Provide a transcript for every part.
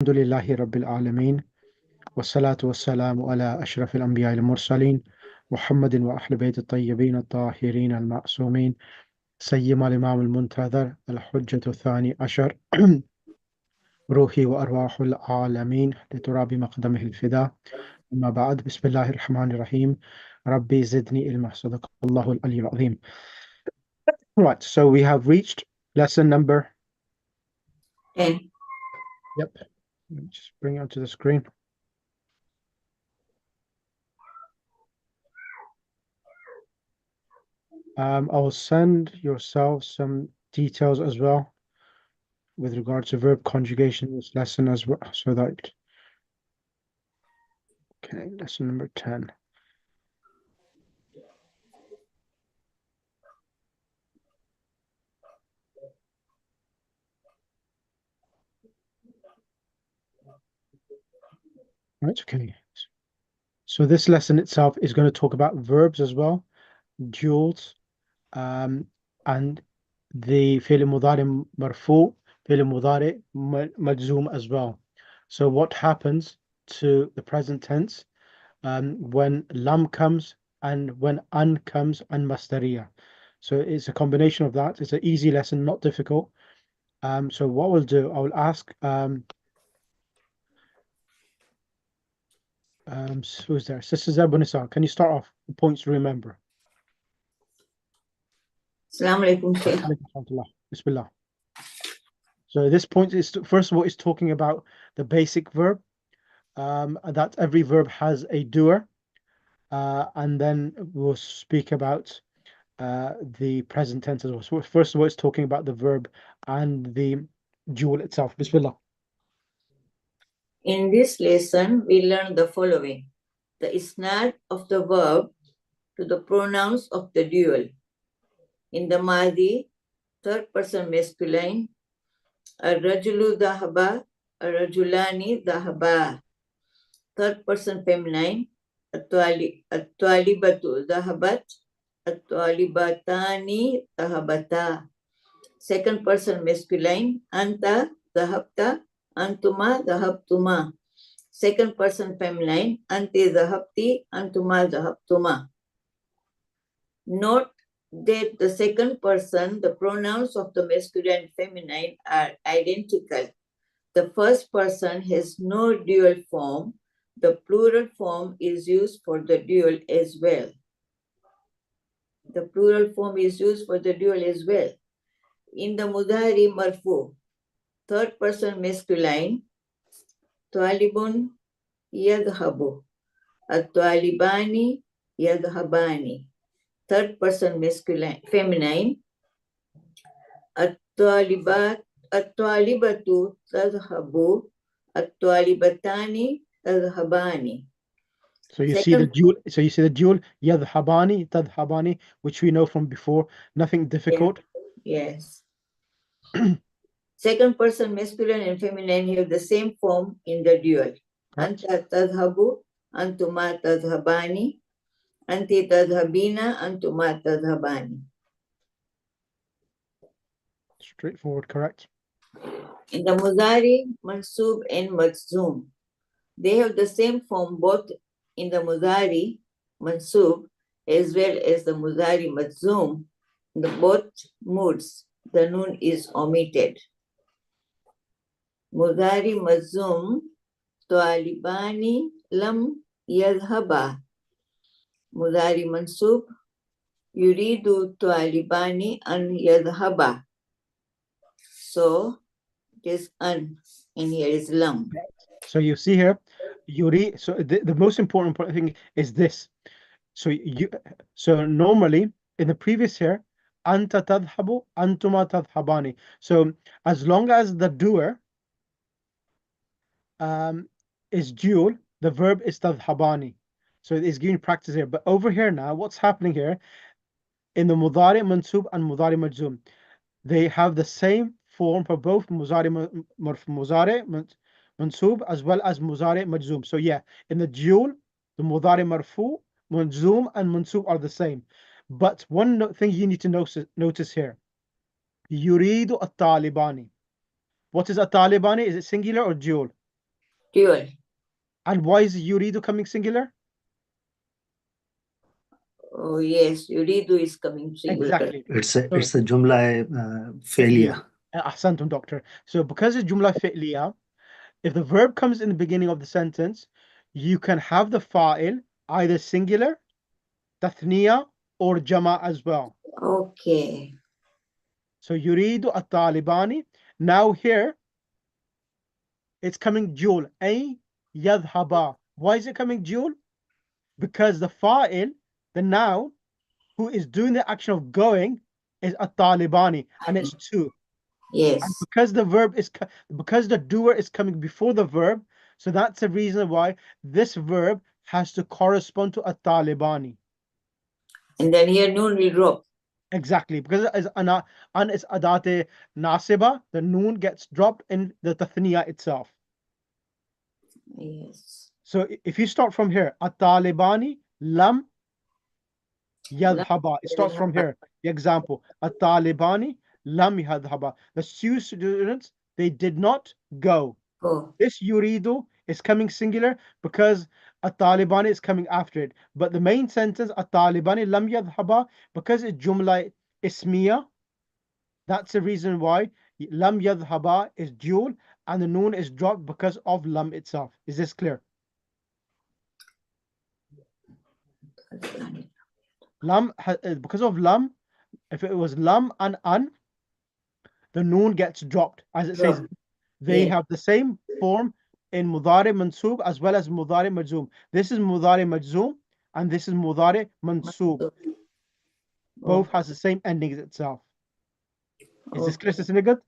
الحمد لله رب العالمين والصلاة والسلام على أشرف الأنبياء المرسلين محمد وأهل بيت الطيبين الطاهرين المعصومين سيما الإمام المنتظر الحجة الثاني عشر روحي وأرواح العالمين لتراب مقدمه الفداء. أما بعد، بسم الله الرحمن الرحيم. ربي زدني علما. صدق الله العلي العظيم. Right, so we have reached lesson number 10. Yep. Let me just bring it onto the screen. I'll send yourself some details as well with regards to verb conjugation in this lesson as well, so that okay, lesson number 10. Right, okay. So this lesson itself is going to talk about verbs as well, duals, and the fi'l mudari marfu, fi'l mudari majzoom as well. So what happens to the present tense when lam comes and when an comes and masdariya. So it's a combination of that. It's an easy lesson, not difficult. So what we'll do, I will ask who's there? Sister Zabunisa, can you start off the points to remember? Assalamu alaikum, Sheikh. Bismillah. So this point is, first of all, is talking about the basic verb, that every verb has a doer, and then we'll speak about the present tense as well. So first of all, it's talking about the verb and the dual itself. Bismillah. In this lesson, we learn the following. The isnad of the verb to the pronouns of the dual. In the Mahdi, third person masculine, Ar-Rajulu Dhahaba, Ar-Rajulani Dhahaba. Third person feminine, At-Twalibatu Dhahabat, At-Twalibatani Dhahabata. Second person masculine, Anta Dhahabta, Antuma Dhahabtuma. Second person feminine, Anti Dhahabti, Antuma Dhahabtuma. Note that the second person, the pronouns of the masculine and feminine are identical. The first person has no dual form. The plural form is used for the dual as well. The plural form is used for the dual as well. In the Mudhari Marfu, third person masculine, Twalibun Yadhabu, At-Twalibani Yadhabani. Third person masculine, feminine, At-Twalibat, At-Twalibatu Tadhabu, At-Twalibatani Tadhabani. So you see the dual. So you see the dual yadhabani, tadhabani, which we know from before. Nothing difficult. Yes. Second person masculine and feminine have the same form in the dual. Anta tadhabu, antuma tadhabani, anti tadhabina, antuma tadhabani. Straightforward, correct. In the Mudhari, Mansub and Majzoom, they have the same form both in the Mudhari, Mansub, as well as the Mudhari Majzoom. In the both moods, the noon is omitted. Mudhari Majzoom, Twalibani lam yadhaba. Mudhari Mansub, Yuridu Twalibani an yadhaba. So it is an, and here is lam. So you see here, Yuri. So the most important thing is this. So normally in the previous here, anta tadhabu, antuma tadhabani. So as long as the doer is dual, the verb is tadhabani. So it is giving practice here. But over here now, what's happening here in the mudari mansub and mudari majzum, they have the same form for both mudari mansub as well as mudari majzum. So yeah, in the dual, the mudari marfu, majzum and mansub are the same. But one thing you need to notice here, yuridu at-talibani. What is at-talibani? Is it singular or dual? dual. And why is yuridu coming singular? Oh yes, yuridu is coming singular. Exactly. It's So a jumla failure. ahsantum, doctor. So because it's jumla fi'liya, if the verb comes in the beginning of the sentence, you can have the fa'il either singular, tathniya, or jama as well. Okay. So yuridu at-talibani. Now here it's coming dual. Ay yadhaba. Why is it coming dual? Because the fa'il, the noun, who is doing the action of going, is at-talibani, and it's two. Yes. And because the verb is because the doer is coming before the verb, so that's the reason why this verb has to correspond to at-talibani. And then here noon will drop. Exactly, because it is an is adate nasiba, the noon gets dropped in the tathniya itself. Yes. So if you start from here, at-talibani lam yadhhaba. It starts from here. The example, at-talibani lam yadhhaba. The students, they did not go. Oh, This yuridu is coming singular because at-talibani is coming after it. But the main sentence, at-talibani lam yadhhaba, because it's jumla ismiya, that's the reason why lam yadhhaba is dual and the noon is dropped because of lam itself. Is this clear? Lam, because of lam, if it was lam and an, the noon gets dropped. As it says, drop. they Yes. have the same form in mudari mansub as well as mudari majzoom. This is mudari majzoom and this is mudari mansub. Both has the same endings itself. Is this clear, Sister Nighat?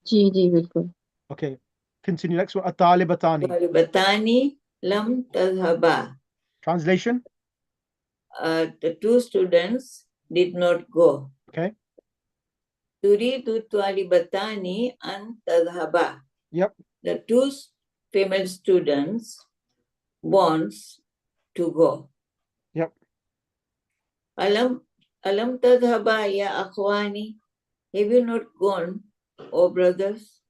जी जी बिल्कुल Okay. Continue next one. At-talibatani. Talibatani lam tadhaba. Translation. The two students did not go. Okay. Turidu talibatani an tadhaba. Yep. The two female students wants to go. Yep. Alam tadhaba ya akhwani. Have you not gone, O brothers?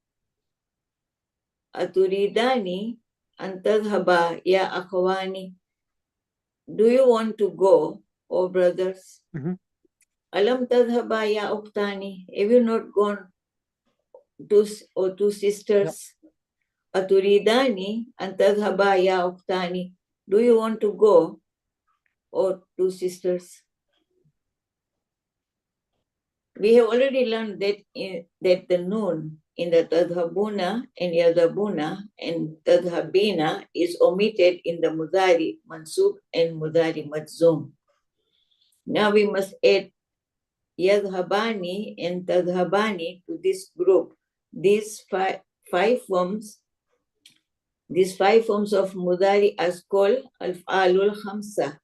Aturidani an tadhaba ya akhwani. Do you want to go, O brothers? Mhm. Alam tadhaba ya uktani. Have you not gone, two sisters? Aturidani an tadhaba ya uktani. Do you want to go, O two sisters? We have already learned that that the noon in the tadhabuna and yadhabuna and tadhabina is omitted in the mudari mansub and mudari majzum. Now we must add yadhabani and tadhabani to this group. These five forms of mudari are called al-fa'alul khamsa,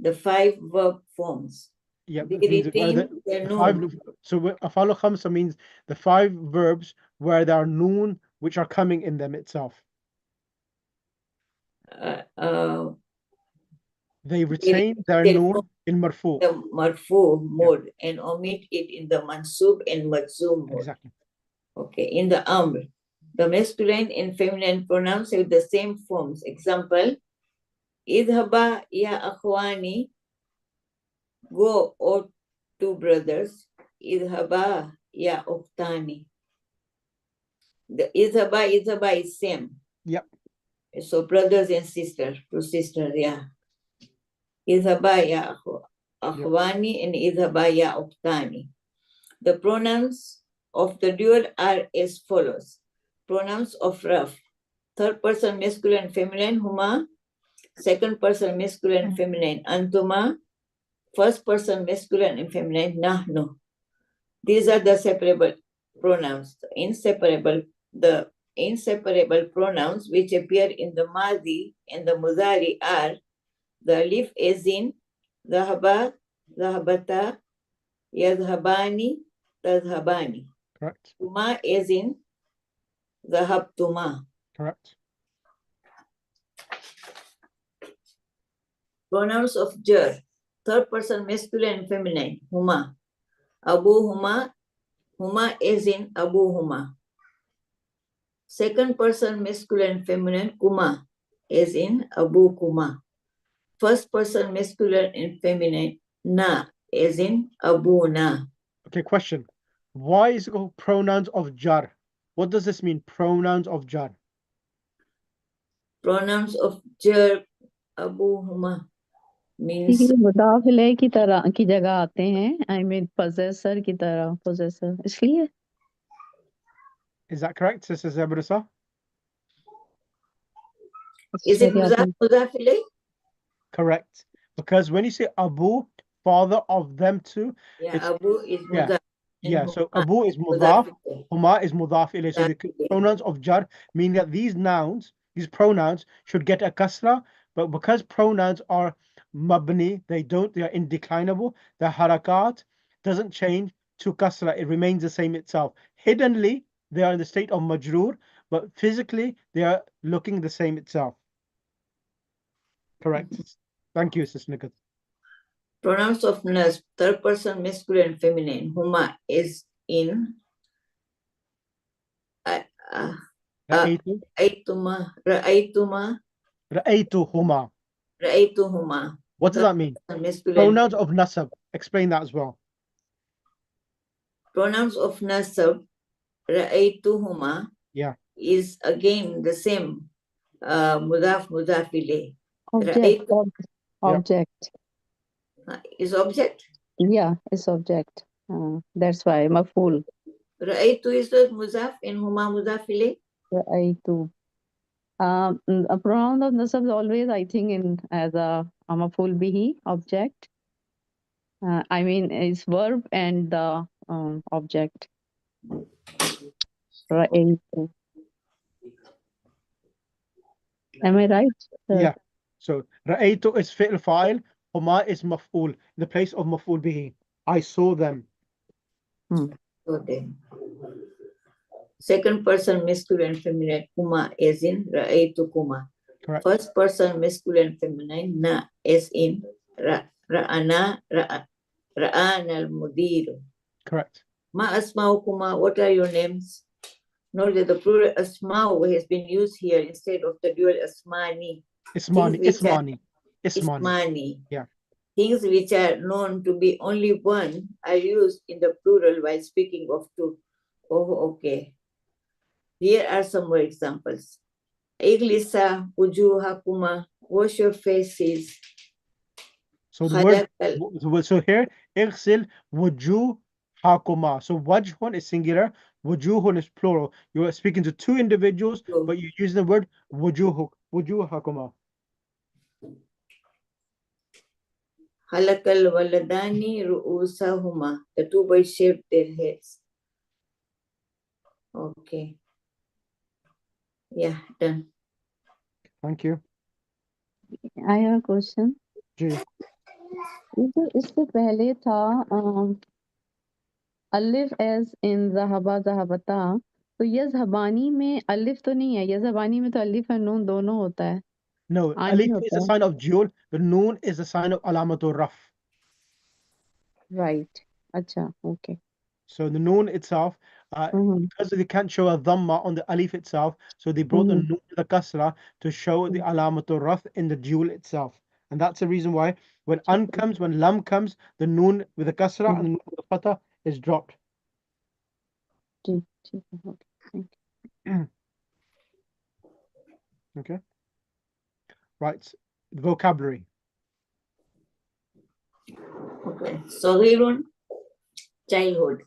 the five verb forms. Yeah, They it means where retain their the five. noon. So afalo khamsa means the five verbs where there are noon which are coming in them itself. They retain their noon in marfu. The marfu mode and omit it in the mansub and majzum mode. Exactly. Okay, in the amr, the masculine and feminine pronouns have the same forms. Example, idhaba ya akhwani, go, O two brothers. Idhaba ya uktani. The idhaba is same. Yep. So brothers and sisters, two sisters, yeah. Idhaba ya akhwani and idhaba ya uktani. The pronouns of the dual are as follows. Pronouns of raf. Third person masculine and feminine, huma. Second person masculine and feminine, antuma. First person masculine and feminine, nahnu. These are the separable pronouns. The inseparable pronouns which appear in the madhi and the mudari are the alif as in dhahaba, dhahabata, yadhabani, tadhabani. Correct. Tuma as in dhahabtuma. Correct. Pronouns of jar. Third person masculine and feminine. Huma. Abu huma. Huma as in Abu huma. Second person masculine feminine kuma, as in Abu Kuma. First person masculine and feminine na, as in Abu na. Okay, question. Why is it called pronouns of jar? What does this mean, pronouns of jar? Pronouns of jar Abu Huma means ये मुदाफिले की तरह की जगह आते हैं, I mean possessor की तरह, possessor, इसलिए Is that correct, Sister Zebrisa? is it muzaf muzafile? Correct. Because when you say Abu, father of them two, Yeah, it's Abu is yeah, muzaf. yeah. So Huma Abu is mudaf, muzafile. Huma is mudaf ilayh. So the pronouns of jar mean that these nouns, these pronouns should get a kasra, but because pronouns are mabni, they are indeclinable. The harakat doesn't change to kasra, it remains the same itself. Hiddenly, they are in the state of majroor, but physically they are looking the same itself. Correct. Thank you, Sister Nikat. Pronouns of nas, third person masculine and feminine. Huma is in Ra'aytu Aituma, Ra'aituma, Ra'aytuhuma. Ra'aituhuma. What does that mean? Masculine. Pronouns of nasab. Explain that as well. Pronouns of nasab, Ra'aituhuma, Yeah. is again the same. Mudaf, mudafile. object, object, Is object. yeah, it's object. That's why maf'ul. Ra'aytu is the mudaf and huma mudafile. Ra'aytu. A pronoun of nasab is always, I think, in as a maf'ul bihi, object. I mean, it's verb and the object. Ra'aytu. Am I right? Yeah. So Ra'aytu is fi'l fa'il. Huma is maf'ul. In the place of maf'ul bihi. I saw them. So then, second person masculine feminine kuma as in Ra'aytu kuma. Correct. First person masculine feminine na as in Ra'ana al mudiru. Correct. Ma asma'ukuma, what are your names? Note that the plural asma'u has been used here instead of the dual asmani. Ismani. Yeah. Things which are known to be only one are used in the plural while speaking of two. Oh, okay. Here are some more examples. Iglisa wujuhakuma, wash your faces. So the word, so here, Ighsil wujuhakuma. So wajhun is singular, wujuhun is plural. You are speaking to two individuals, but you use the word wujuhakuma. Halakal waladani ru'usahuma. The two boys shaved their heads. Okay. Yeah, done. Thank you. I have a question. जी. इससे पहले था अलिफ as in ज़हबा ज़हबता, तो यज़हबानी में अलिफ तो नहीं है, यज़हबानी में तो अलिफ और नून दोनों होता है. No, alif is a sign of dual. The noon is a sign of alamatul raf. Right. Acha, okay. So the noon itself, because they can't show a dhamma on the alif itself, so they brought the noon to the kasra to show the alamatul raf in the dual itself. And that's the reason why when an comes, when lam comes, the noon with the kasra and the noon with the fatah is dropped. Okay. Thank you. Okay. Right. The vocabulary. Okay. Saghirun, childhood.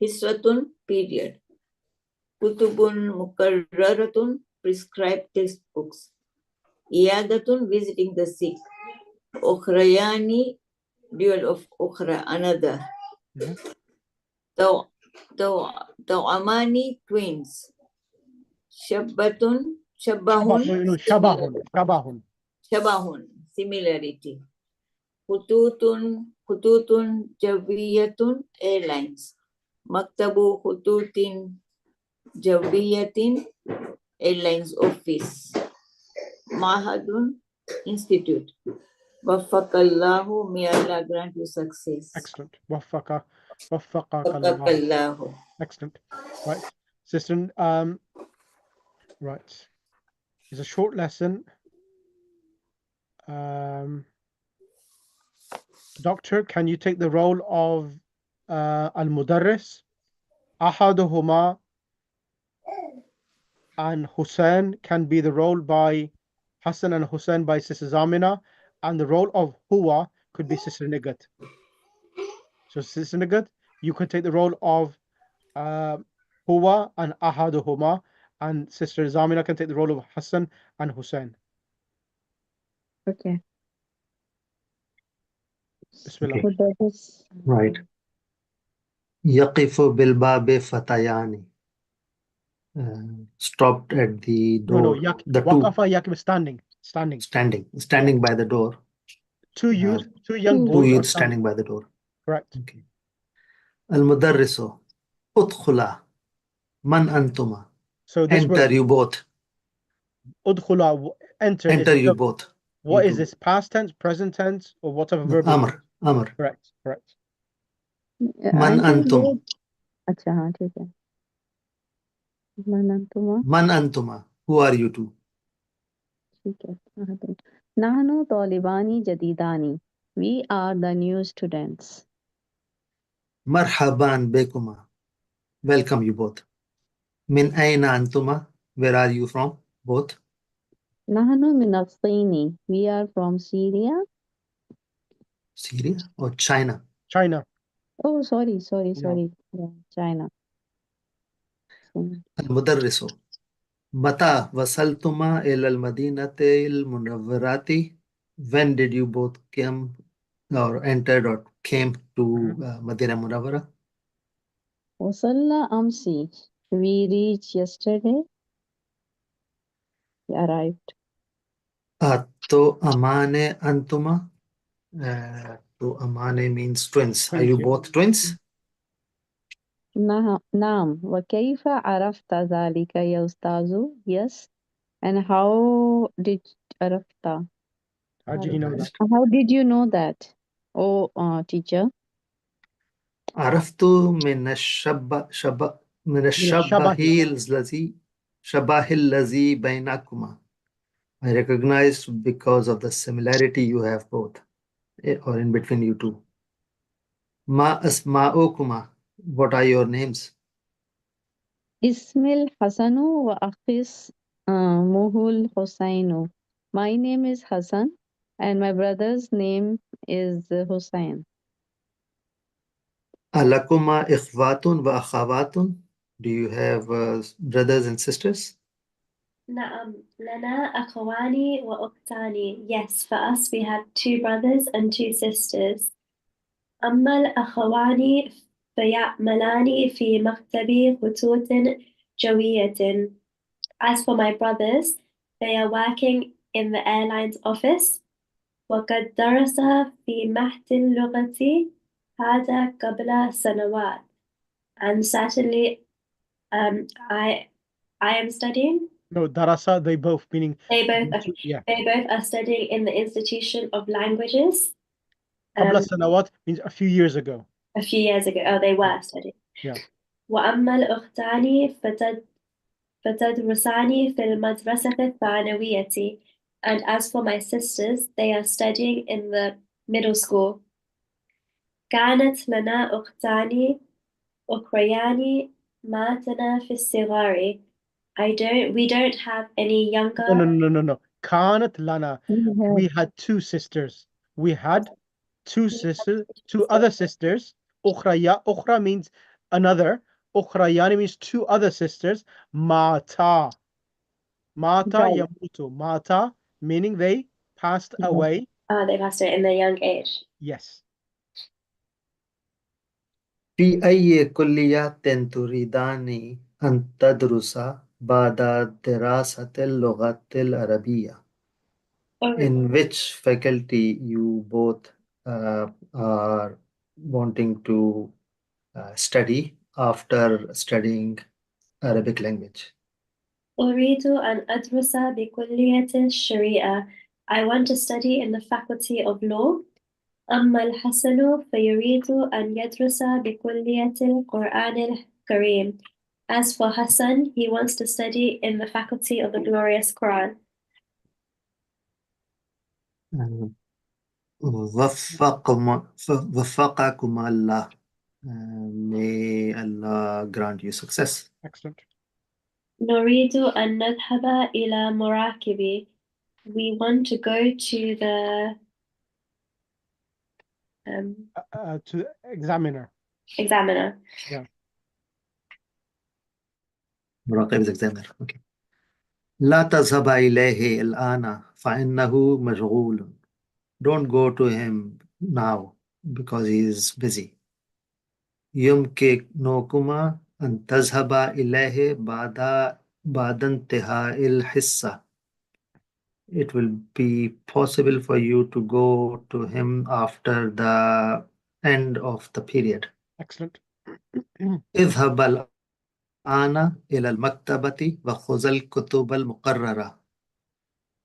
Hisratun, period. Kutubun mukarraratun, prescribed textbooks. Iyadatun, visiting the sick. Ukhrayani, dual of ukhra, another. Tawamani, twins. Shabbatun, Shabahun. Similarity. Khututun, Javiyatun, airlines. Maktabu Khututin, Jawiyatin, airlines office. Mahadun, institute. Waffakallahu, may Allah grant you success. Excellent. Waffaqakallahu. Excellent. Right. Sister Right. It's a short lesson. Doctor, can you take the role of Al-Mudarris? Ahaduhuma and Hussein can be the role by Hassan and Hussein by Sister Zamina, and the role of Huwa could be Sister Nigat. So Sister Nigat, you could take the role of Huwa and Ahaduhuma, and Sister Zamina can take the role of Hassan and Hussein. Okay. Bismillah. Okay. Mudarris. Right. يقف بالباب فتيان. Stopped at the No, door. The two Waqafa Yakim standing. standing by the door. Two young Two. Two boys are youths standing. standing by the door. Correct. Okay. المدرس ادخلا من أنتما. So this word Enter you both. udkhula, enter is Enter you both. what You is two. this? Past tense, present tense, or whatever No, verb is Amr. used? Amr. Correct. Man I think antum. ये अच्छा हाँ ठीक है मन अंतुमा Man antuma. Who are you two? ठीक है हाँ तो नाहनु तौलिबानी जदीदानी. We are the new students. Marhaban bekuma. Welcome you both. Min aina antuma. Where are you from? Both. نحن من الصين. We are from Syria. Syria or China? China. Oh, sorry. No. Yeah, China. المدرس. متى وصلتما إلى المدينة المنورة? When did you both come or entered or came to Madinah Munawwara? وصلنا أمسي. We reached yesterday. We arrived. To amane antuma. To amane means twins. Are Twins, you yeah. both twins? نعم. وكيف عرفت ذلك يا أستاذ? Yes. And how did عرفت? How did you know that? How did you know that? Oh, teacher. عرفت من الشبه الذي بينكما. I recognized because of the similarity you have both, or in between you two. Ma asma'ukuma. What are your names? اسمي الحسن وأخي اسمه الحسين. My name is Hassan and my brother's name is Hussein. Alakuma ikhwatun wa akhawatun. Do you have brothers and sisters? نعم لنا أخوان وأختان. Yes, for us we have two brothers and two sisters. أما الأخوان فيعملان في مكتب خطوط جوية. As for my brothers, they are working in the airline's office. وقد درس في معهد اللغة هذا قبل سنوات. And certainly, I am studying. No, darasa, they both, meaning They both yeah. They both are studying in the Institution of Languages. Qabla sanawat means a few years ago. A few years ago. Oh, they were studying. Yeah. وأما الأختان فتدرسان في المدرسة الثانوية. And as for my sisters, they are studying in the middle school. كانت لنا أختان أخريان ماتنا في الصغار. We don't have any younger. No. Kanat lana. We had two sisters. We had two other sisters. Ukhra means another. Ukhrayani means two other sisters. Mata Right. yamutu. Mata meaning they passed away. They passed away in their young age. Yes. في أي كلية تريدان أن تدرس بعد دراسة اللغة العربية? In which faculty you both are wanting to study after studying Arabic language? أريد أن أدرس بكلية الشريعة. I want to study in the faculty of law. أما الحسن فيريد أن يدرس بكلية القرآن الكريم. As for Hassan, he wants to study in the faculty of the glorious Quran. وفقكم Allah. May Allah grant you success. Excellent. نريد أن نذهب إلى مراكبي. We want to go to the To the examiner. examiner. مراقب is examiner. Okay. لا تذهب إليه الآن فإنه مشغول. Don't go to him now because he is busy. يمكنكما أن تذهب إليه بعد انتهاء الحصة. It will be possible for you to go to him after the end of the period. Excellent. اذهب الآن إلى المكتبة وخذ الكتب المقررة.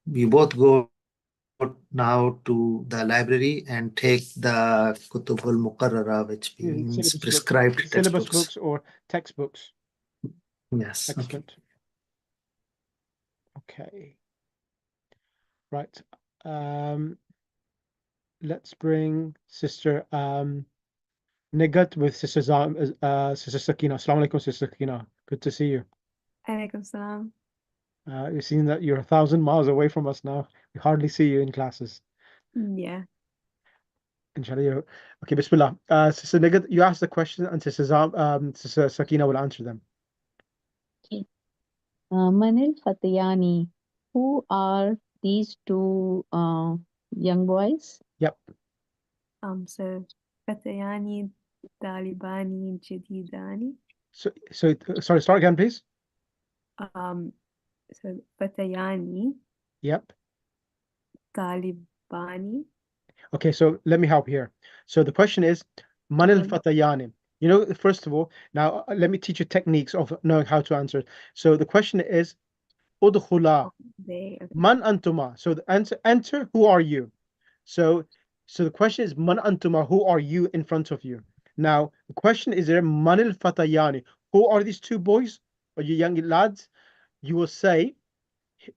We both go now to the library and take the kutub al-muqarrara, which means Syllabus prescribed books. Syllabus textbooks. books or textbooks. Yes. Okay. Excellent. Okay. Right. Let's bring Sister Nigat with Sister Sister Sakina. Assalamu alaikum, Sister Sakina. Good to see you. Alaikum salam. You've seen that you're 1,000 miles away from us now. We hardly see you in classes. Yeah. Inshallah. Okay, Bismillah. Sister Nigat, you asked the question and Sister Sakina will answer them. Okay. Manil Fatayani, who are these two young boys? Yep. So Fatayani, Talibani, Jadidani. So sorry, start again, please. So Fatayani, Yep. Talibani. Okay, so let me help here. So the question is, Manil Fatayani. You know, first of all, now let me teach you techniques of knowing how to answer it. So the question is, Udkhula, They. Okay. man antuma. So the answer, enter, who are you? So the question is, man antuma, who are you in front of you? Now, the question is there, Manil Fatayani, who are these two boys or you young lads? You will say,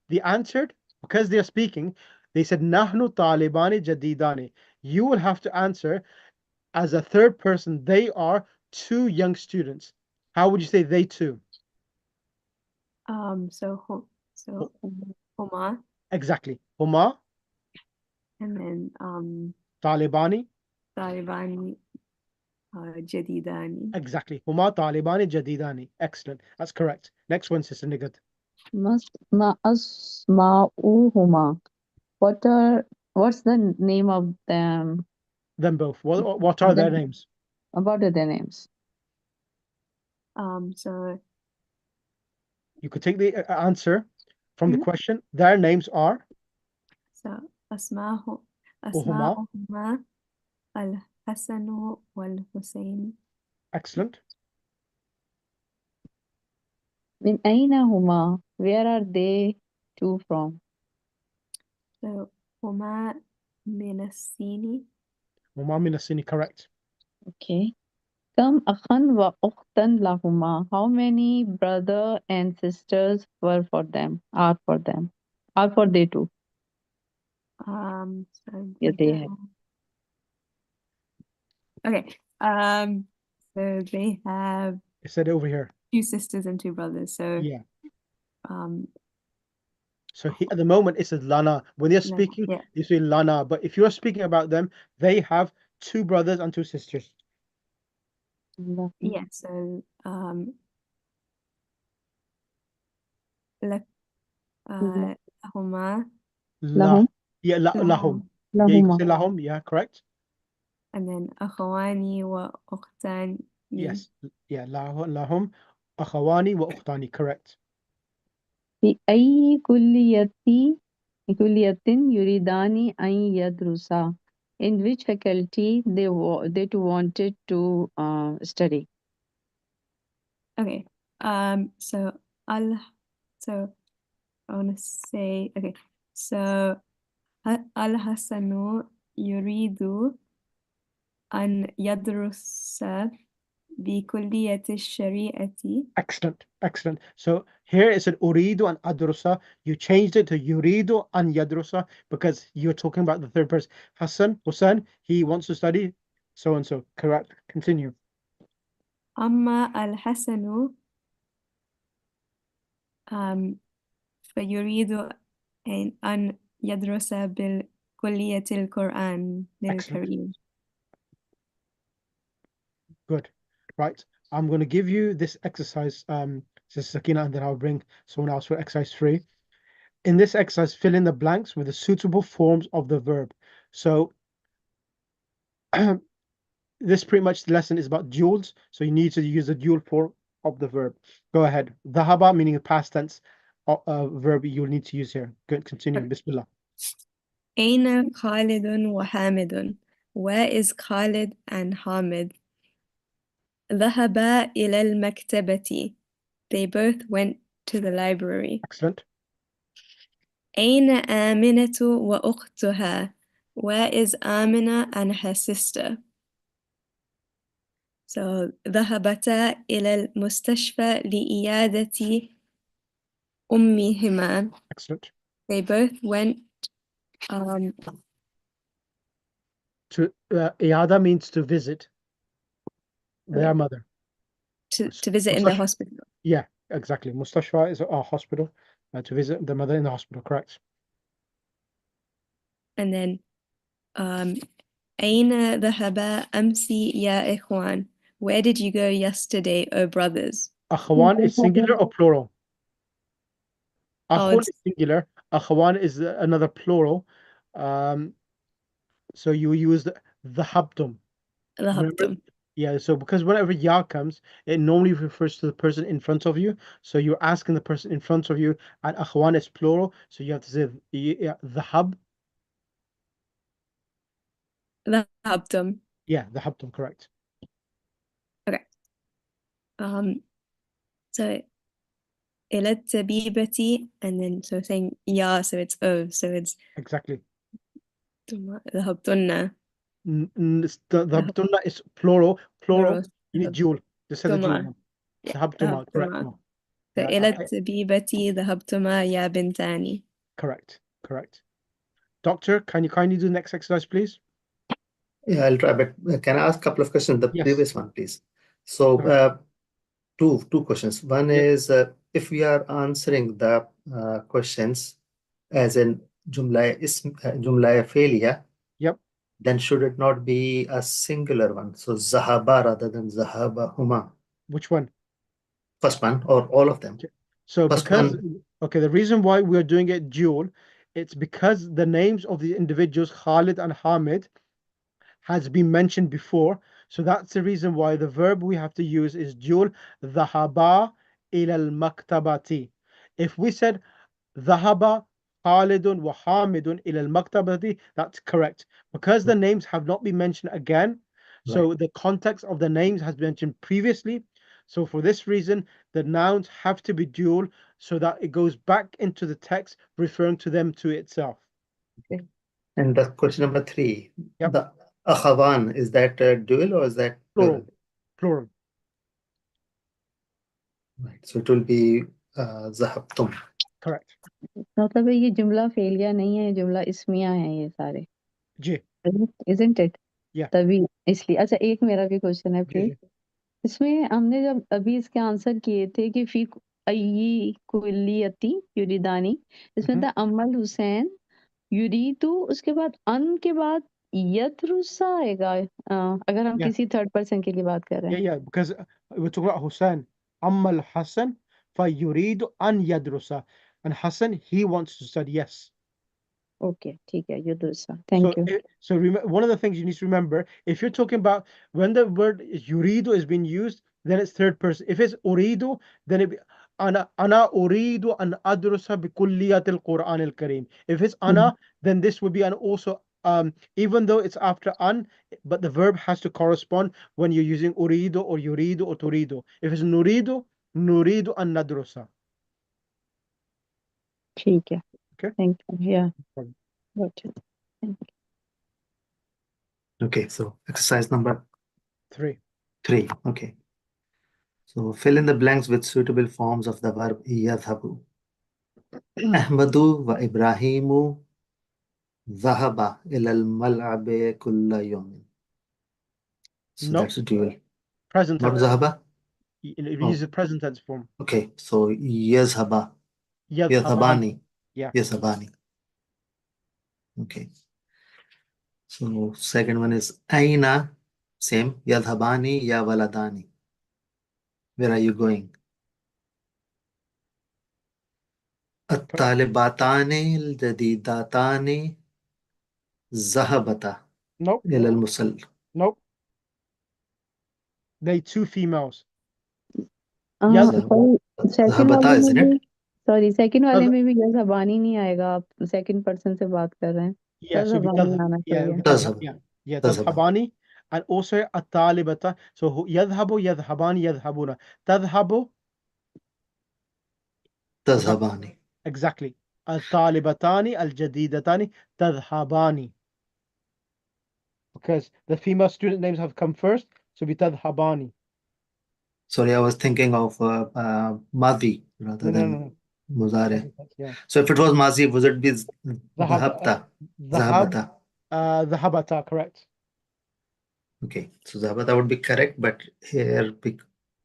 they answered, because they are speaking, they said, Nahnu Talibani Jadidani. You will have to answer as a third person, they are two young students. How would you say they two? So Huma, Exactly. Huma, and then Talibani. Talibani, Jadidani. Exactly. Huma, Talibani, Jadidani. Excellent. That's correct. Next one, Sister Nigat. Asma'uhuma. What's the name of them? Them both. What are their names? What are their names? So You could take the answer from the question. Their names are Asma'uhuma Al-Hasanu wal-Hussein. Excellent. Min aina huma? Where are they two from? So Huma Minasini. Huma Minasini, correct. Okay. Kam akhan wa ukhtan lahuma. How many brother and sisters were for them? Are for them? Are for they two? So Yeah, they have. Okay. So they have I said it over here. 2 sisters and 2 brothers. So Yeah. So Oh. at the moment it says Lana. When they're Lana, speaking, yeah. you say Lana. But if you're speaking about them, they have 2 brothers and 2 sisters. Yeah. So Huma Lahum. Yeah, lahum. Yeah, you can Lahuma. say lahum. Yeah, correct. and then akhawani wa ukhtani. Yes. Yeah, lahum, akhawani wa ukhtani. Correct. في أي كلية يريدان أن يدرسا? In which faculty they two wanted to study? Okay. So I want to say, okay. So Al-Hasanu yuridu an yadrusa بكلية الشريعة. Excellent, excellent. So here it said uridu and adrusa. You changed it to yuridu and yadrusa because you're talking about the third person. Hassan, Hussein, he wants to study so and so. Correct. Continue. أما الحسن فيريد أن يدرس بالكلية القرآن Excellent. الكريم. Good. Right. I'm going to give you this exercise, Sister Sakina, and then I'll bring someone else for exercise 3. In this exercise, fill in the blanks with the suitable forms of the verb. So this pretty much the lesson is about duals. So you need to use the dual form of the verb. Go ahead. Dhahaba, meaning the past tense verb you'll need to use here. Good. Continue. Bismillah. أين خالد وحامد? Where is Khalid and Hamid? ذهبا إلى المكتبة. They both went to the library. Excellent. أين آمنة وأختها? Where is Amina and her sister? So ذهبتا إلى المستشفى لإيادة أمهما. Excellent. They both went To Iada means to visit their mother. to visit in the Mustashfa. hospital. Yeah, exactly. Mustashfa is a hospital. To visit the mother in the hospital. Correct. And then أين ذهبا أمس يا إخوان? Where did you go yesterday, O brothers? Akhawan is singular or plural? Akhun it's- is singular. Akhawan is another plural. So you use the habtum. Remember? ذهبتم. Yeah, so because whenever ya comes, it normally refers to the person in front of you. So you're asking the person in front of you, and akhwan is plural. So you have to say the hub. ذهبتم. Yeah, the habtum, correct. Okay. So إلى التبيبة, and then so saying ya, so it's o, so it's Exactly. ذهبتن. The habtumna is plural. Plural. You need dual. Just say the dual ذهبتما. one. The habtuma, correct. ذهبتما. No. So Yeah, إلى التبيبة ذهبتما يا بنتان. correct. Correct. Doctor, can you kindly do the next exercise, please? Yeah, I'll try, but can I ask a couple of questions? The Yes. previous one, please. So, Right. two questions. One Yep. is if we are answering the questions as in jumla failure, Yep. then should it not be a singular one? So zahaba rather than zahaba huma. Which one? First one or all of them? Okay. So First because one. okay, the reason why we're doing it dual, it's because the names of the individuals Khalid and Hamid has been mentioned before. So that's the reason why the verb we have to use is dual. Dhahaba ila al-maktabati. If we said Dhahaba Khalidun wa Hamidun ila al-maktabati, that's correct. Because the names have not been mentioned again, so the context of the names has been mentioned previously. So for this reason, the nouns have to be dual so that it goes back into the text referring to them to itself. Okay. And the question number 3, Yep. the akhawan, is that dual or is that plural? Plural. Right. So it will be zahabtum. Correct. मतलब ये जुमला फेलिया नहीं है, ये जुमला इसमिया है ये सारे. जी. Isn't it? Yeah. तभी इसलिए. अच्छा, एक मेरा भी क्वेश्चन है प्लीज. इसमें हमने जब अभी इसके आंसर किए थे कि फी अय्यी कुल्लियती युरिदानी, इसमें था अमल हुसैन युरीदु, उसके बाद अन के बाद यदरुसा आएगा अगर हम Yeah. किसी थर्ड पर्सन के लिए बात कर रहे हैं. Yeah, because we're talking about Hussein. Ammal Hassan fayuridu an yadrusa. And Hassan, he wants to study, yes. Okay, ठीक है, युदरुसा. Thank you. So one of the things you need to remember, if you're talking about when the word yuridu is being used, then it's third person. If it's uridu, then it be ana uridu an adrusa bi kulliyat al-Quran al-Kareem. If it's ana, then this would be an also even though it's after an, but the verb has to correspond when you're using uridu or yuridu or turidu. If it's nuridu an nadrusa. ठीक है. Okay. Thank you. या problem. Got it. Thank you. Okay, so exercise number 3. 3. Okay. So fill in the blanks with suitable forms of the verb yadhabu. Ahmadu wa Ibrahimu dhahaba ilal mal'abi kulla yawmin. So No, that's a dual. present Not tense. dhahaba? It Oh. uses the present tense form. Okay, so yazhaba. Yadhabani. Yadhabani. Yeah. Yazhabani. Okay. So second one is aina. Same. Yadhabani ya waladani. Where are you going? الطالباتان الجديدتان ذهبتا Nope. إلى المصلى. Nope. They two females. sorry, second ذهبتا, वाले में isn't भी it? Sorry second वाले तद- में भी यह जबानी नहीं आएगा, आप सेकंड पर्सन से बात कर रहे हैं, Yeah, तद so be जबानी आना चाहिए. تذهب. yeah, تذهب. tadhabani, and also at-talibata. So yadhabu, yadhabani, yadhabuna. Tadhabu, تذهبان. exactly. Al-talibatani, al-jadidatani, tadhabani. Because the female student names have come first, so be tadhabani. Sorry, I was thinking of Madi rather No, no, than no, no. Mudare. Yeah. So if it was Mazi, would it be Dhahab, Dhahabta? dhahab, Zahabata. dhahabata, correct. Okay, so Zahabata would be correct, but here,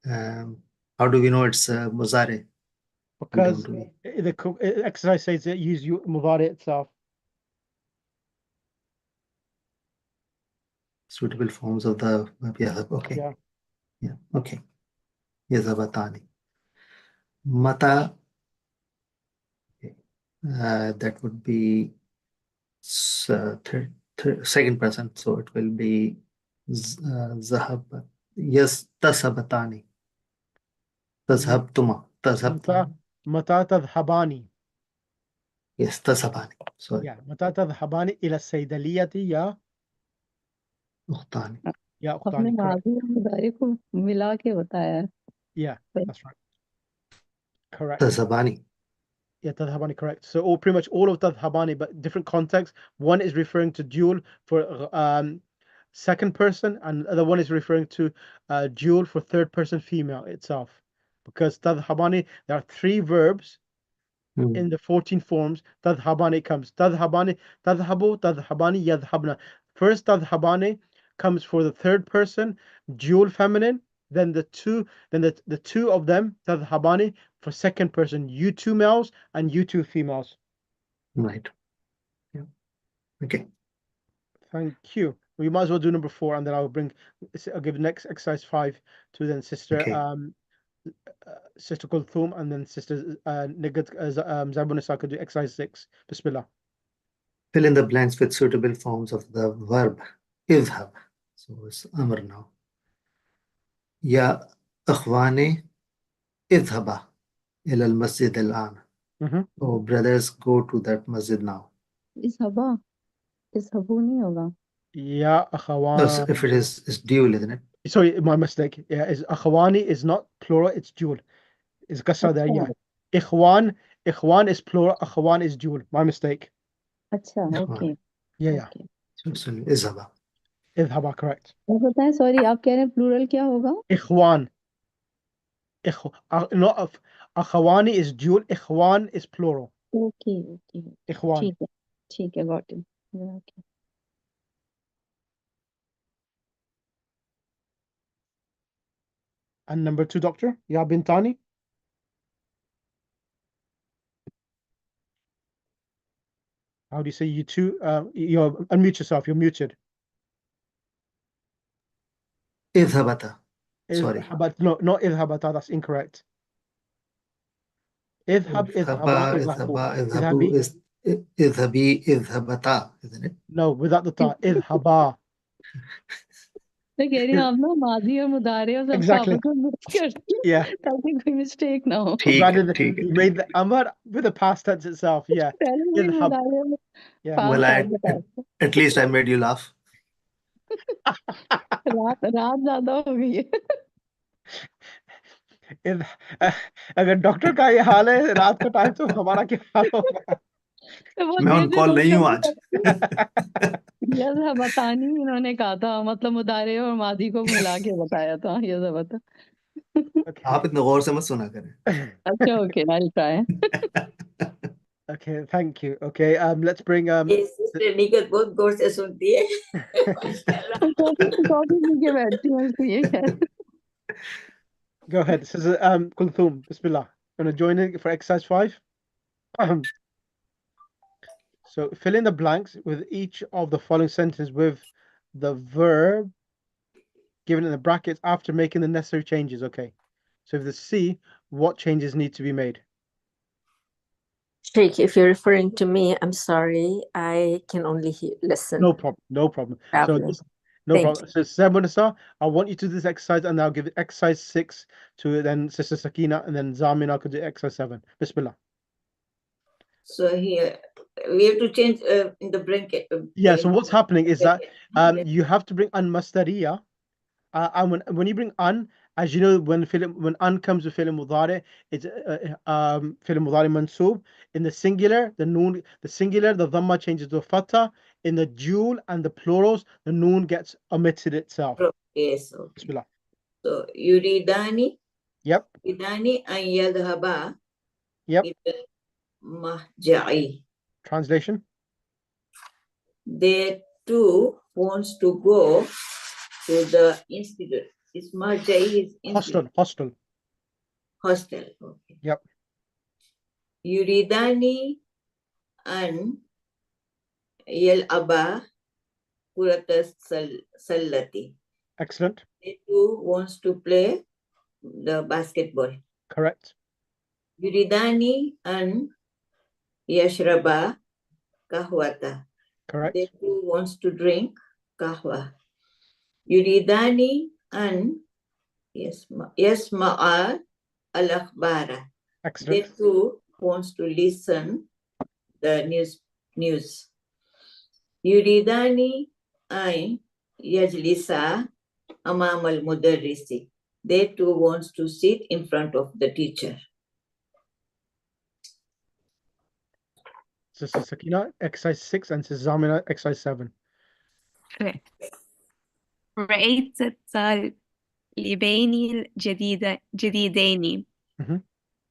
how do we know it's Muzare? Because don't we? the exercise says that use mudari itself. Suitable forms of the verb yadhab. Okay. Yeah. Yeah. Okay. Yazhabatani. Mata. Okay. That would be second person. So it will be Zahabat. Yes, Tashabatani. Tashabtuma. Tashabtani. Mata tadhabani. Yes, Tashabani. Sorry. Yeah. Mata tadhabani ila saydaliyati ya Ukhtani. ya अपने ukhtani. Correct. माजी और मुदारे को मिला के बताया है. Yeah, Right. that's right. Correct. Tashabani. Yeah, tadhabani, correct. So pretty much all of tadhabani, but different context. One is referring to dual for second person, and the other one is referring to dual for third person female itself. Because tadhabani, there are three verbs in the 14 forms. Tadhabani comes. Tadhabani, tadhabu, tadhabani, yadhabna. First tadhabani comes for the third person, dual feminine. Then the two of them, tadhabani, for second person, you two males and you two females. Right. Yeah. Okay. Thank you. We might as well do number 4, and then I'll give next exercise 5 to then sister Okay. Sister Kulthum, and then sister Nigat Zabunisa could do exercise 6. Bismillah. Fill in the blanks with suitable forms of the verb idhab. So it's Amr now. Ya akhwani idhaba ila al-masjid al-an. Oh, brothers, go to that masjid now. इस हबू नहीं होगा. Ya No, akhawani. if it is, it's dual, isn't it? Sorry, my mistake. Yeah, is akhawani is not plural, it's dual. It's kasra there, yeah. Ikhwan is plural, akhwan is dual. My mistake. अच्छा, okay. Yeah. Okay. So idhaba. Idhaba, correct. और बताएं, sorry, आप कह रहे हैं plural क्या होगा? Ikhwan. Not akhawani is dual, ikhwan is plural. Okay. Ikhwan. ठीक है, got it. Yeah, okay. And number 2, doctor? Ya bintani? How do you say you two? You're unmute yourself. You're muted. Idhabata. Sorry. No, not idhabata. That's incorrect. Idhab, idhaba, Idhabu is idhabi, idhabata, isn't it? No, without the ta. Idhaba. मैं कह रही हूँ आप ना माजी और मुदारे और सबको Exactly. आपस में मिक्स करते हैं, Yeah. ताकि कोई मिस्टेक ना हो. You made the amar with the past tense itself. Yeah. पहले भी Idhab. मुदारे में Yeah. Well, पास बताया. at least I made you laugh. रात ज्यादा हो गई है. अगर डॉक्टर का ये हाल है रात का टाइम, तो हमारा क्या हाल होगा? बहुत मैं देर on से call बात नहीं हूँ कर आज. यस है, बतानी इन्होंने कहा था, मतलब मुदारे और मादी को मिला के बताया था. यस है, बता. Okay. आप इतना गौर से मत सुना करें. अच्छा, okay, I'll try. Okay, thank you. Okay, let's bring ये सिस्टर निकट बहुत गौर से सुनती है माशाल्लाह कॉफी पी के बैठती हूँ इसलिए शायद. go ahead. This is Kulthum. Bismillah. Gonna join in for exercise 5. So fill in the blanks with each of the following sentences with the verb given in the brackets after making the necessary changes. Okay. So if the C, what changes need to be made? Sheikh, if you're referring to me, I'm sorry. I can only listen. No problem. No problem. So Traveling. this, no Thank problem. So Semunasa, I want you to do this exercise, and I'll give it exercise 6 to then Sister Sakina, and then Zamina could do exercise 7. Bismillah. so here we have to change in the blanket Yeah. So what's happening is that blanket. you have to bring an mastariya. And when you bring an, as you know, when an comes with fi'l mudari, it's fi'l mudari mansoob. In the singular, the singular, the dhamma changes to a fatha. In the dual and the plurals, the noon gets omitted itself. Yes, okay. Bismillah. So yuridani Yep. yuridani an yadhhaba Yep. ila mahja'i. Translation. They too wants to go to the institute. It's mahja'i is institute. Hostel. Hostel. Okay. Yep. Yuridani an yal'aba kurata sallati. Excellent. They too wants to play the basketball. Correct. Yuridani an yashraba kahwata. Correct. They too wants to drink kahwa. Yuridani an yasma'a al-akhbara. They Excellent. too wants to listen the news. Yuridani an yajlisa amam al-mudarrisi. They too wants to sit in front of the teacher. Sister Sakina, exercise 6, and Sister Zamina, exercise 7. Okay. رأيت الطالبين الجديدين. Mhm.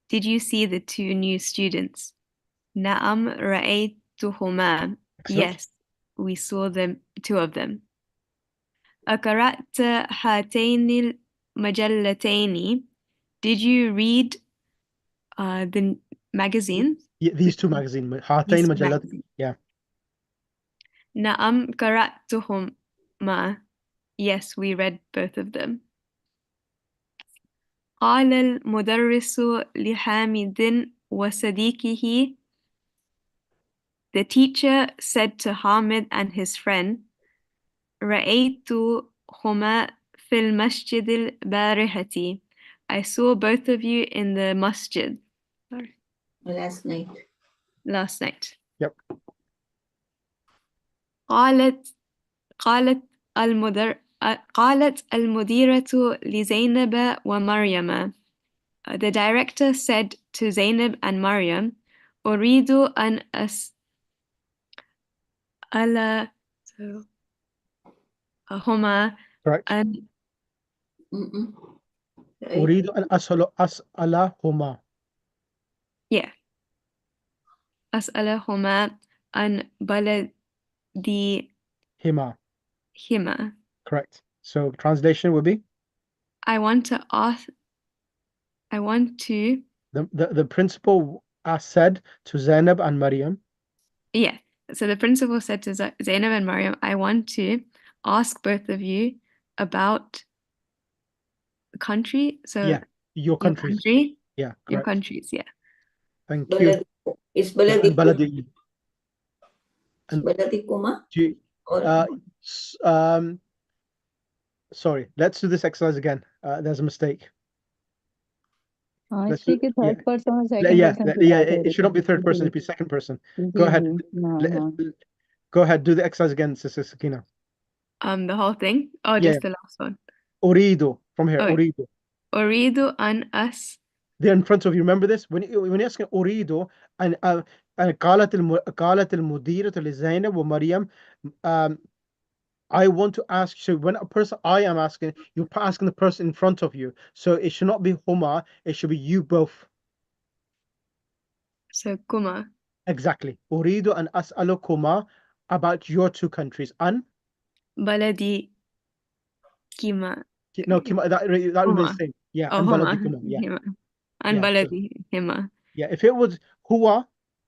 Did you see the two new students? نعم رأيتهما. Excellent. Yes, we saw them, two of them. أقرأت هاتين المجلتين. Did you read the magazines? Yeah, these two magazines. Hatain Majallat. Yeah. نعم قرأتهما. Yes, we read both of them. قال المدرس لحامد وصديقه. The teacher said to Hamid and his friend, رأيتهما في المسجد البارحة. I saw both of you in the masjid. Sorry. Last night. Last night. Yep. قالت المديرة لزينب ومريم. The director said to Zainab and Maryam, أريد أن أسألهما Correct. أن أريد أن أسألهما. Yeah. أسألهما عن بلدهما. Hima. Correct. So translation would be? I want to The principal said to Zainab and Maryam. yeah. So the principal said to Zainab and Maryam, I want to ask both of you about the country. So Yeah, your countries. country. Yeah, Your correct. countries, yeah. Thank you. It's Yeah, and baladi. And Baladikuma? sorry, let's do this exercise again. There's a mistake. Let's इसलिए कि yeah. third person और second Yeah, person की yeah, बात हो it रही should not be third person, थी. it'd be second person. Go ahead. हाँ. Go ahead, do the exercise again, Sister Sakina. The whole thing? Or Yeah. just the last one? Urido, from here, Okay. Urido. Uridu an us. They're in front of you. Remember this? When you're asking Urido, and قالت المديرة لزينب ومريم I want to ask. So when a person I am asking, you're asking the person in front of you. So it should not be huma. It should be you both. So kuma. Exactly. Uridu an as'alukuma about your two countries. An Baladi kima. no, kima, that remains Huma. the same. Yeah, Oh, and huma. baladikuma. Yeah, Hima. An yeah. So, baladi hima. yeah. If it was huwa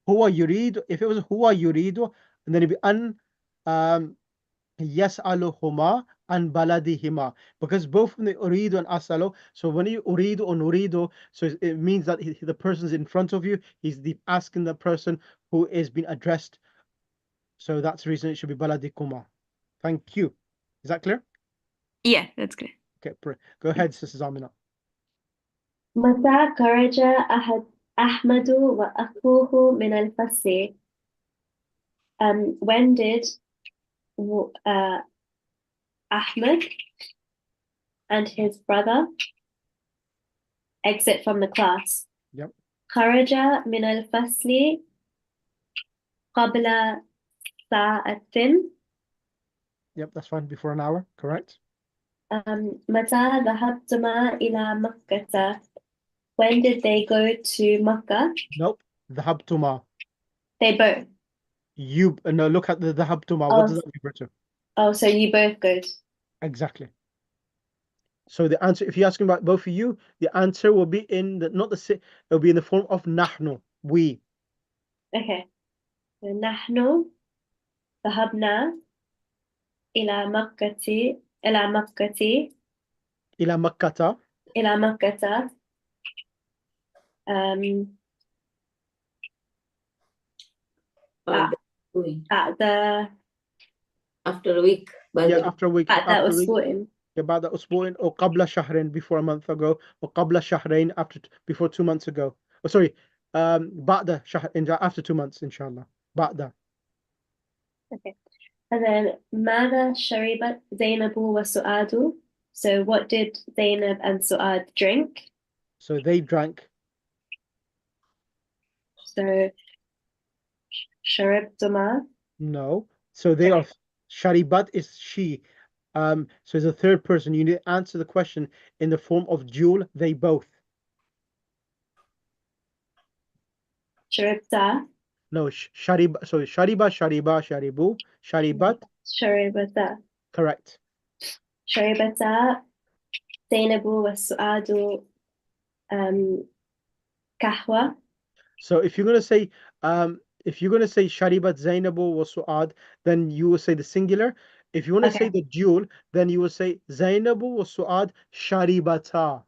yuridu. If it was huwa yuridu, and then it'd be an yas'aluhuma an baladihima, because both from the uridu and as'alu. So when you uridu or nuridu, so it means that the person's in front of you. He's asking the person who is being addressed. So that's the reason it should be baladikuma. Thank you. Is that clear? Yeah, that's good. Okay, go ahead, Sister Zamina. متى خرج أحمد وأخوه من الفصل? When did Ahmed and his brother exit from the class? Yep. خرج من الفصل قبل ساعة. Yep, that's fine. Before an hour, correct? متى ذهبتما إلى مكة? When did they go to Makkah? Nope. Dhahabtuma. They both. You no, look at the dhahabtuma. Oh. What does that refer to? Oh, so you both go. Exactly. So the answer, if you're asking about both of you, the answer will be in the it'll be in the form of nahnu, we. Okay. نحن ذهبنا إلى مكة إلى مكة إلى مكة. إلى مكة at the after a week. Yeah, after a week. at the أسبوع. بعد أسبوع أو قبل شهرين, before a month ago, or قبل شهرين, before 2 months ago. Oh, sorry. بعد شهر, after 2 months, inshallah. بعد. Okay. And then ماذا شربت زينب وسعاد? So what did Zainab and Su'ad drink? So they drank. So شربتما. No. So they are, sharibat is she. So as a third person, you need to answer the question in the form of dual, they both. شربتا. No, shariba. So shariba, sharibu, sharibat. شربتا. Correct. شربتا زينب وسعاد قهوة. So if you're gonna say sharibat Zainabu wa Su'ad, then you will say the singular. If you want to say the dual, then you will say Zainabu wa Su'ad sharibata.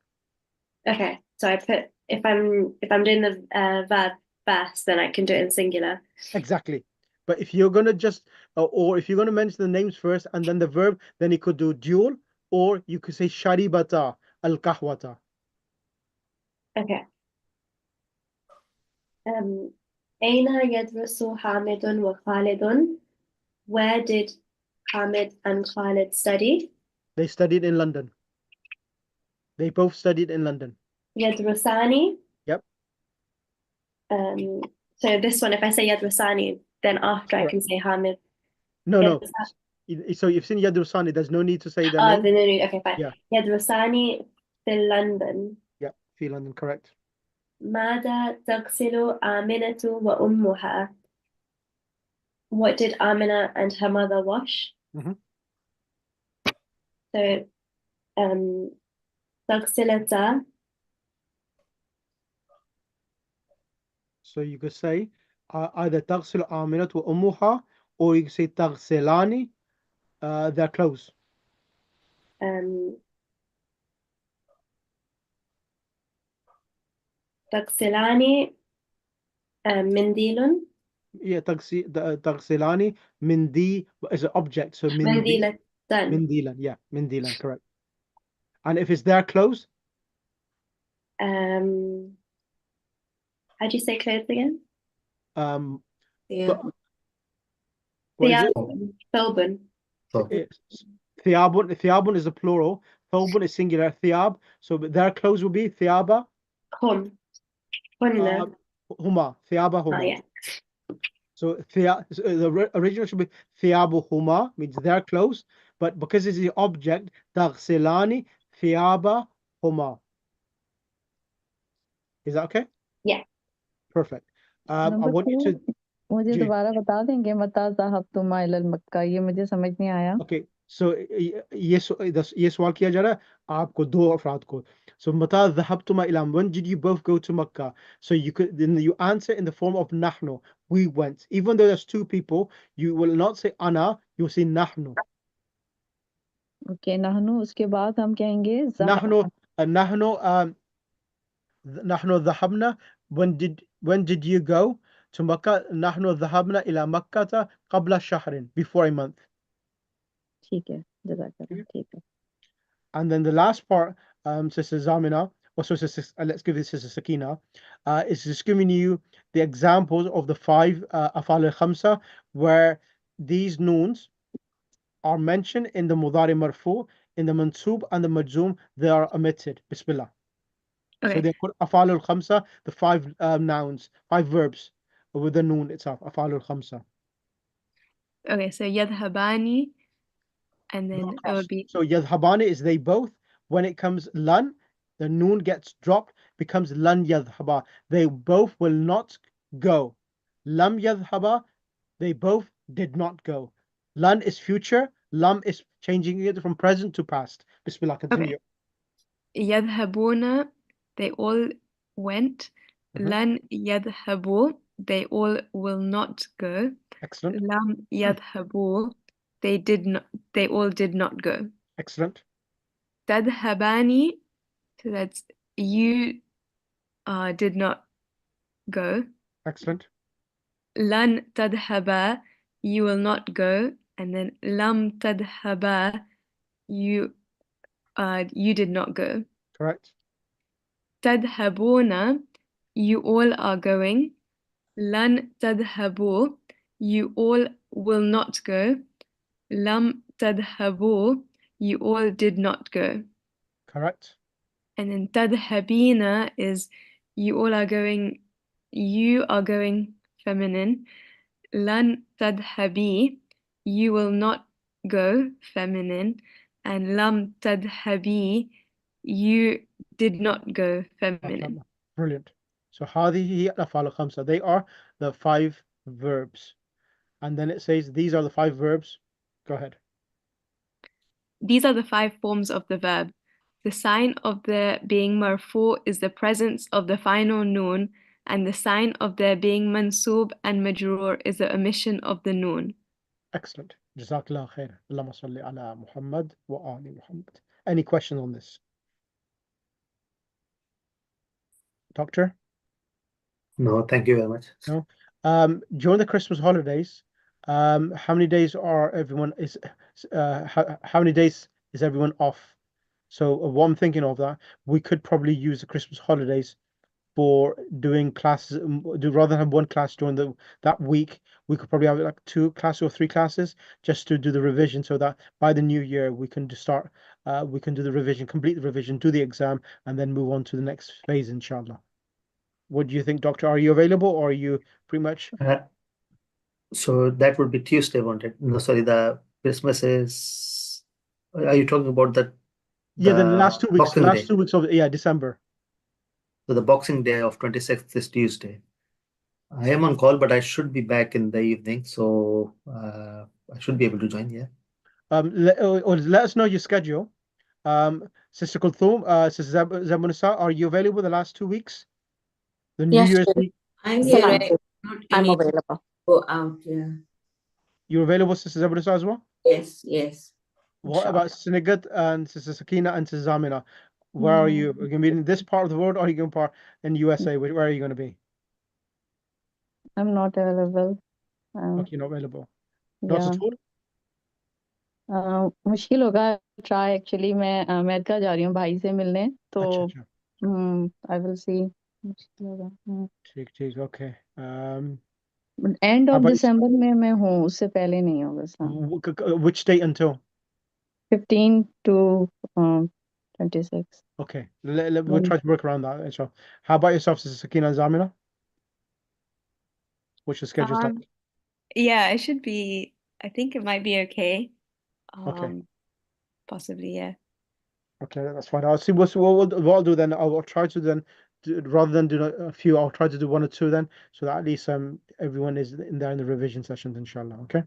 Okay, so I put if I'm doing the verb first, then I can do it in singular. Exactly. But if you're gonna just or if you're gonna mention the names first and then the verb, then you could do dual, or you could say sharibata al kahwata. Okay. أين يدرس حامد وخالد? Where did Hamid and Khalid study? They studied in London. They both studied in London. يدرسان. Yep. So this one, if I say يدرسان, then after I can say Hamid. No. So you've seen Yadrusani, there's no need to say the name. No. Okay, fine. Yeah. يدرسان في London. Yeah, في London, correct. ماذا تغسل آمنة وأمها? What did Amina and her mother wash? So, تغسلتا. So you could say either تغسل آمنة وأمها, or you could say تغسلاني their clothes. تغسلاني منديل. Yeah, تغسلاني مندي is an object, so منديلة. منdilan, yeah, منdilan, correct. And if it's their clothes? How do you say clothes again? Yeah. Thobun. Thiyabun is the plural. Thobun is singular. Thiyab. So their clothes will be thiyaba. Huma. Thiyaba huma. Oh, yeah. So the original should be thiyabu huma, means their clothes. but because it's the object, تغسلان ثيابهما. Is that okay? Yeah. Perfect. I number want you 2 to, मुझे जी, दोबारा बता देंगे मता ज़हबतुमा इलल मक्का, ये मुझे समझ नहीं आया. okay. So ये सवाल किया जा रहा है आपको दो अफराद को. So متى ذهبتما إلى, when did you both go to Mecca? So you could, then you answer in the form of نحن, we went. Even though there's two people, you will not say أنا, you'll say نحن. Okay, नहनु, उसके बाद हम कहेंगे نحن نحن ذهبنا, when did you go to Mecca? نحن ذهبنا إلى مكة قبل شهر, before a month. ठीक है, जज़ाकल्लाह, ठीक है. And then the last part, Sister Zamina, also Sister, let's give this Sister Sakina, is just giving you the examples of the 5 afal al-khamsa where these noons are mentioned in the mudari marfu, in the mansub and the majzoom, they are omitted. Bismillah. So Okay. they put afal al-khamsa, the 5 nouns, 5 verbs with the noon itself, afal al-khamsa. Okay, so yadhabani, and then it would be So yadhabani is they both. When it comes lan, the noon gets dropped, becomes lan yadhaba. They both will not go. Lam yadhaba, they both did not go. Lan is future, lam is changing it from present to past. Bismillah, continue. yadhabuna, they all went. Mhm. Lan yadhabu, they all will not go. Excellent, Lam yadhabu, they all did not go. excellent, Tadhabani, so that's you did not go. excellent, Lan tadhaba, you will not go. And then lam tadhaba, you did not go. correct, Tadhabuna, you all are going. Lan tadhabu, you all will not go. Lam tadhabu, you all did not go. correct, And then tadhabina is you all are going, you are going feminine. Lan tadhabi, you will not go feminine. And lam tadhabi, you did not go feminine. MashaAllah. Brilliant. So هذه هي الأفعال الخمسة. They are the 5 verbs. And then it says these are the 5 verbs. Go ahead. These are the 5 forms of the verb. The sign of their being marfu is the presence of the final noon, and the sign of their being mansub and majroor is the omission of the noon. Excellent. Jazakallah khair. Allahumma salli ala Muhammad wa ali Muhammad. Any questions on this? Doctor? No, thank you very much. No? During the Christmas holidays, how many days are everyone is how many days is everyone off? So what I'm thinking of that, we could probably use the Christmas holidays for doing classes. Rather than have one class during that week, we could probably have like 2 classes or 3 classes just to do the revision, so that by the new year we can start. We can do the revision, complete the revision, do the exam, and then move on to the next phase, inshallah. What do you think, Doctor? Are you available, or are you pretty much? So that would be Tuesday, won't it? No, sorry, the Christmas is. Are you talking about the The last 2 weeks, Boxing last Day? 2 weeks of December. So the Boxing Day of 26th is Tuesday. I am on call, but I should be back in the evening, so I should be able to join. Yeah. Let us know your schedule. Sister Kulthum, Sister Zabunisa, are you available the last 2 weeks? The New Yes, Year's sure. week. I'm Yeah, here. I'm I good. not I'm any available. go out. Yeah. You're available, Sister Zabunisa, as well? Yes, yes. What about Sister Nigat and Sister Sakina and Sister Zamina? Where are you? Are you going to be in this part of the world, or are you going to be in USA? Where are you going to be? I'm not available. Okay, you're not available. Not Yeah. at all? मुश्किल होगा. Try actually मैं America जा रही हूँ भाई से मिलने, तो अच्छा. I will see. मुश्किल होगा. ठीक, okay. And How of about दिसंबर में मैं हूँ, उससे पहले नहीं होगा. हाँ, which date until? 15 to 26. Okay, we'll try to work around that. Inshallah. How about yourself, Sister Sakina and Zamina? What's your schedule like? Yeah, it should be, I think it might be okay. Okay. possibly, yeah. Okay, that's fine. I'll see what I'll do then. I'll try to then rather than do a few, I'll try to do one or two then, so that at least everyone is in there in the revision sessions, inshallah. Okay.